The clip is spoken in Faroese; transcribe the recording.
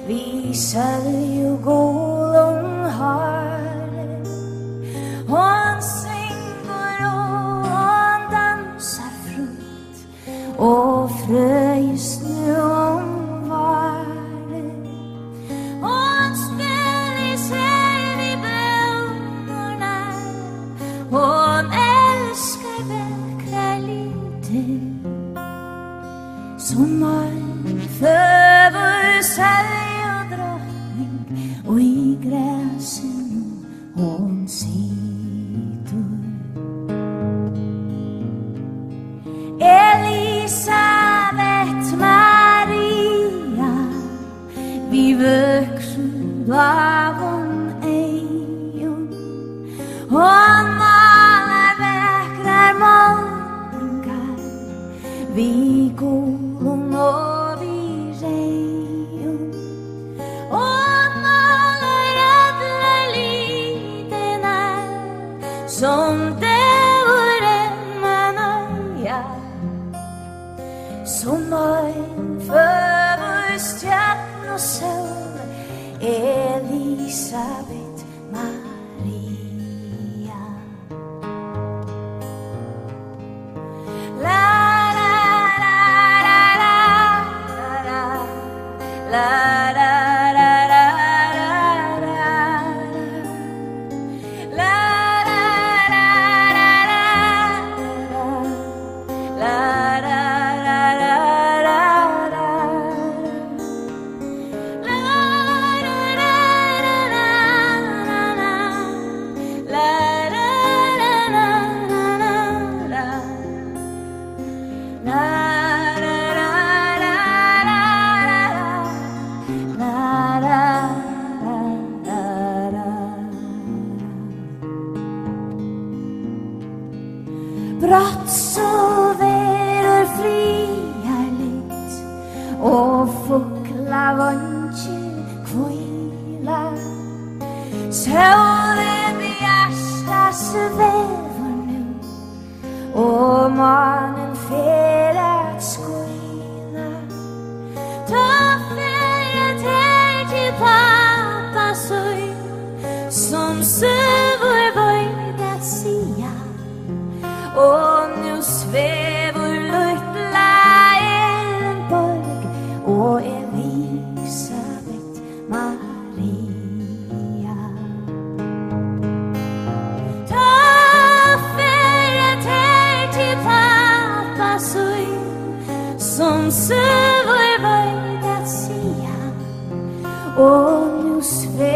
vi säljugolon har. Hon synger och hon dansar frukt och fröj snö om var. Hon spelar sig vid blommorna. Hon älskar vackra lite. Sommaren föver sälj och drottning och i gräsen hon sitter. Elisabeth Maria, vi vuxen av hon ejon. Hon malar vackra målningar, vi golon och vi rejon. Hon malar alla lidena som det vore manöja. Sommaren föver stjärn och sol, Elisabeth Maria. La la la la la la la la la la la la Brått så verur friarligt och fuglar vånge kvila. Solen bjärstas väver nu och månen fer att skina. Ta färget här till pappas öj som söver böjd att sia. Och nu svävar luttla Elenborg och Elisabeth Maria. Ta färget här till pappas öj som svävar böjd att sia. Och nu svävar